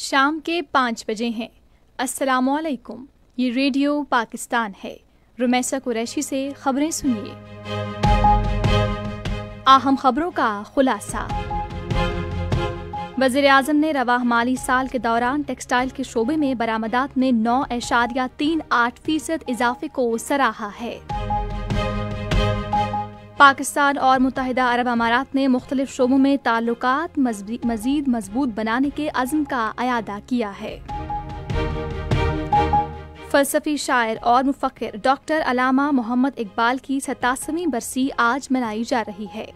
शाम के 5 बजे हैं। अस्सलामुअलैकुम। ये रेडियो पाकिस्तान है। रुमैसा कुरैशी से खबरें सुनिए। अहम खबरों का खुलासा। वज़ीर-ए-आज़म ने रवाह माली साल के दौरान टेक्सटाइल के शोबे में बरामदात में 9.38% इजाफे को सराहा है। पाकिस्तान और मुत्तहिदा अरब अमारात ने मुख्तलिफ शोबों में ताल्लुकात मजीद मजबूत बनाने के अज़्म का अयादा किया है। फ़लसफ़ी शायर और मुफ़क्किर डॉक्टर अलामा मोहम्मद इकबाल की 87वीं बरसी आज मनाई जा रही है।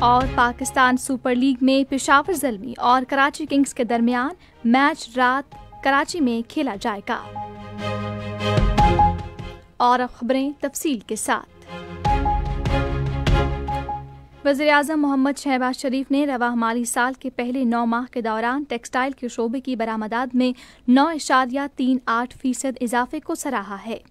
और पाकिस्तान सुपर लीग में पेशावर ज़ल्मी और कराची किंग्स के दरमियान मैच रात कराची में खेला जाएगा। और अब खबरें तफसील के साथ। वज़ीर-ए-आज़म मोहम्मद शहबाज शरीफ ने रवाह माली साल के पहले 9 माह के दौरान टेक्सटाइल के शोबे की बरामदात में 9.38% इजाफे को सराहा है।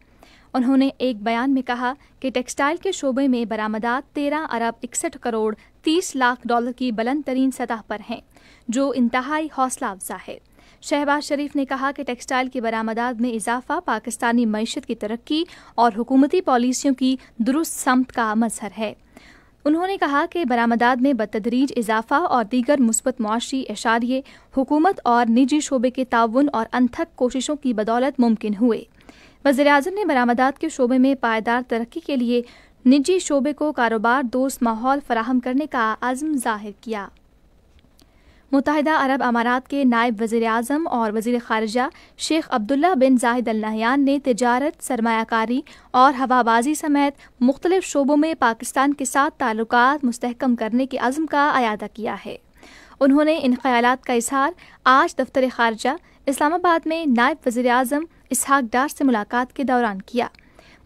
उन्होंने एक बयान में कहा कि टेक्सटाइल के शोबे में बरामदात 13 अरब 61 करोड़ 30 लाख डॉलर की बुलंद तरीन सतह पर हैं, जो इंतहाई हौसला अफजा है। शहबाज शरीफ ने कहा कि टेक्सटाइल की बरामदात में इजाफा पाकिस्तानी मईशत की तरक्की और हुकूमती पॉलिसियों की दुरुस्त समत का मजहर है। उन्होंने कहा कि बरामदात में बतदरीज इजाफा और दीगर मुस्बत मुआशी इशारिये हुकूमत और निजी शोबे के ताउन और अनथक कोशिशों की बदौलत मुमकिन हुए। वज़ीर-ए-आज़म ने बरामदात के शोबे में पायदार तरक्की के लिए निजी शोबे को कारोबार दोस्त माहौल फराहम करने का अज़्म ज़ाहिर किया। मुत्तहिदा अरब अमारात के नायब वज़ीर-ए-आज़म और वज़ीर ख़ारिजा शेख अब्दुल्ला बिन ज़ाहिद अल नहयान ने तिजारत, सरमायाकारी और हवाबाजी समेत मुख्तलिफ शोबों में पाकिस्तान के साथ ताल्लुकात मुस्तहकम करने के अज़्म का अयादा किया है। उन्होंने इन ख़यालात का इज़हार आज दफ्तर ख़ारिजा इस्लामाबाद में नायब वज़ीर-ए-आज़म इसहाक डार से मुलाकात के दौरान किया।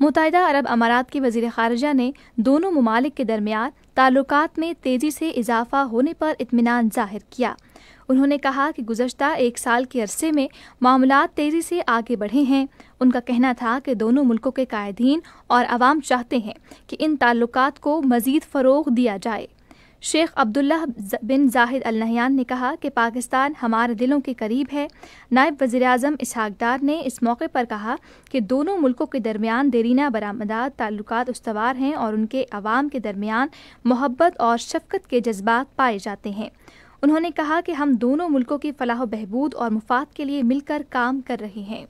मुत्तहिदा अरब अमारात के वज़ीर ख़ारिजा ने दोनों ममालिक के दरमियान ताल्लुकात में तेज़ी से इजाफा होने पर इत्मीनान ज़ाहिर किया। उन्होंने कहा कि गुज़श्ता 1 साल के अरसे में मामलात तेज़ी से आगे बढ़े हैं। उनका कहना था कि दोनों मुल्कों के कायदीन और अवाम चाहते हैं कि इन ताल्लुकात को मज़ीद फ़रोग़ दिया जाए। शेख अब्दुल्ला बिन ज़ाहिद अल नहयान ने कहा कि पाकिस्तान हमारे दिलों के करीब है। नायब वज़ीर-ए-आज़म इसहाक डार ने इस मौके पर कहा कि दोनों मुल्कों के दरमियान देरीना बरामदात ताल्लुकात उस्तवार हैं और उनके अवाम के दरमियान मोहब्बत और शफ़क़त के जज्बात पाए जाते हैं। उन्होंने कहा कि हम दोनों मुल्कों की फलाह बहबूद और मुफाद के लिए मिलकर काम कर रहे हैं।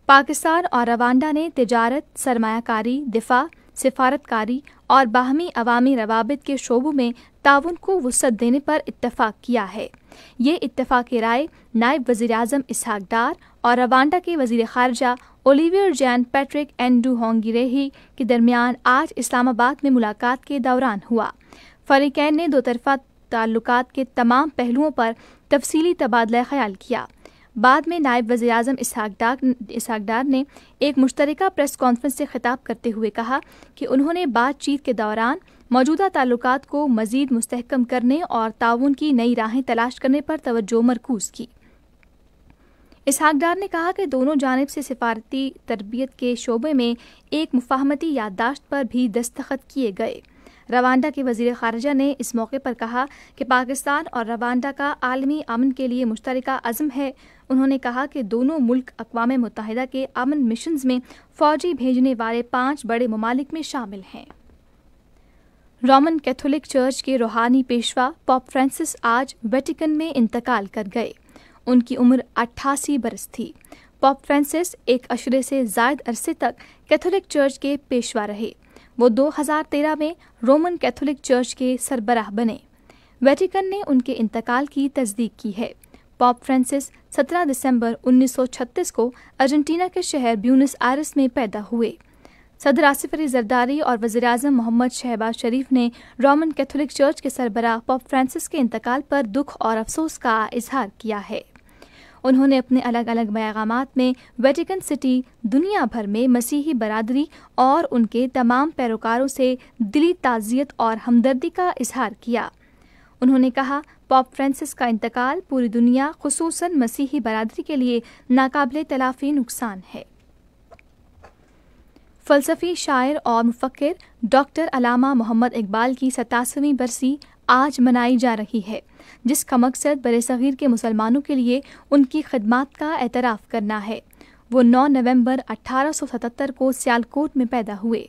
पाकिस्तान और रवांडा ने तिजारत, सरमायाकारी, दिफा, सिफारतकारी और बाहमी अवामी रवाबित के शोबों में ताउन को वुसअत देने पर इत्तफ़ाक़ किया है। ये इत्तफ़ाक़ी राय नायब वज़ीर-ए-आज़म इसहाक डार और रवांडा के वज़ीर ख़ारिजा ओलिवियर जैन पैट्रिक एंडुहोंगिरेही के दरमियान आज इस्लामाबाद में मुलाकात के दौरान हुआ। फ़रीक़ैन ने दो तरफ़ा ताल्लुकात के तमाम पहलुओं पर तफसीली तबादला ख़याल किया। बाद में नायब वज़ीर-ए-आज़म इसहाक डार ने एक मुश्तरका प्रेस कॉन्फ्रेंस से खिताब करते हुए कहा कि उन्होंने बातचीत के दौरान मौजूदा ताल्लुकात को मज़ीद मुस्तहकम करने और ताउन की नई राहें तलाश करने पर तवज्जो मरकूज़ की। इसहाक डार ने कहा कि दोनों जानिब से सिफारती तरबियत के शोबे में एक मुफाहमती याददाश्त पर भी दस्तखत किए गए। रवांडा के वज़ीर ख़ारिजा ने इस मौके पर कहा कि पाकिस्तान और रवांडा का आलमी अमन के लिए मुश्तरका अज़्म है। उन्होंने कहा कि दोनों मुल्क अक़वाम मुत्तहिदा के अमन मिशंस में फ़ौजी भेजने वाले 5 बड़े ममालिक में शामिल हैं। रोमन कैथोलिक चर्च के रूहानी पेशवा पोप फ्रांसिस आज वेटिकन में इंतकाल कर गए। उनकी उम्र 88 बरस थी। पोप फ्रांसिस एक अशरे से ज़ायद अरसे तक कैथोलिक चर्च के पेशवा रहे। वो 2013 में रोमन कैथोलिक चर्च के सरबराह बने। वेटिकन ने उनके इंतकाल की तस्दीक की है। पोप फ्रांसिस 17 दिसंबर 1936 को अर्जेंटीना के शहर ब्यूनस आयर्स में पैदा हुए। सदर आसिफ अली जरदारी और वज़ीर-ए-आज़म मोहम्मद शहबाज शरीफ ने रोमन कैथोलिक चर्च के सरबराह पोप फ्रांसिस के इंतकाल पर दुख और अफसोस का इजहार किया है। उन्होंने अपने अलग अलग पैगामात में वेटिकन सिटी, दुनिया भर में मसीही बरादरी और उनके तमाम पैरोकारों से दिली ताज़ियत और हमदर्दी का इजहार किया। उन्होंने कहा, पोप फ्रांसिस का इंतकाल पूरी दुनिया खुसूसन मसीही बरादरी के लिए नाकाबिले तलाफ़ी नुकसान है। फ़लसफ़ी शायर और मुफ़क्किर डॉक्टर अलामा मोहम्मद इकबाल की 87वीं बरसी आज मनाई जा रही है, जिसका मकसद बरे-सग़ीर के मुसलमानों के लिए उनकी खिदमत का एतराफ़ करना है। वो 9 नवंबर 1877 को सियालकोट में पैदा हुए।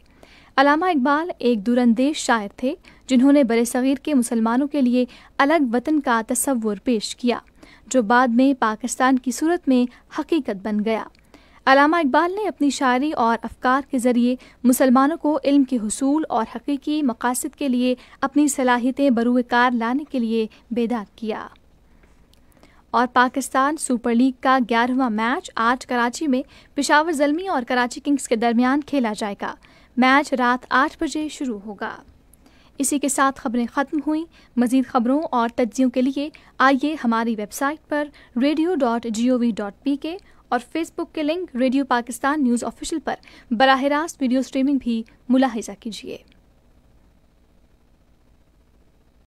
अल्लामा इकबाल एक दूरंदेश शायर थे जिन्होंने बरे-सग़ीर के मुसलमानों के लिए अलग वतन का तसव्वुर पेश किया, जो बाद में पाकिस्तान की सूरत में हकीकत बन गया। अल्लामा इकबाल ने अपनी शायरी और अफ़कार के ज़रिए मुसलमानों को इल्म के हुसूल और हकीकी मकासद के लिए अपनी सलाहियतें बरूए कार लाने के लिए बेदार किया। और पाकिस्तान सुपर लीग का 11वां मैच आज कराची में पेशावर ज़ल्मी और कराची किंग्स के दरमियान खेला जाएगा। मैच रात 8 बजे शुरू होगा। इसी के साथ खबरें ख़त्म हुई। मज़ीद खबरों और तज्ज़ियों के लिए आइए हमारी वेबसाइट पर radio.gov.pk और फेसबुक के link radio Pakistan news official पर बराह रास्त वीडियो स्ट्रीमिंग भी मुलाहिज़ा कीजिए।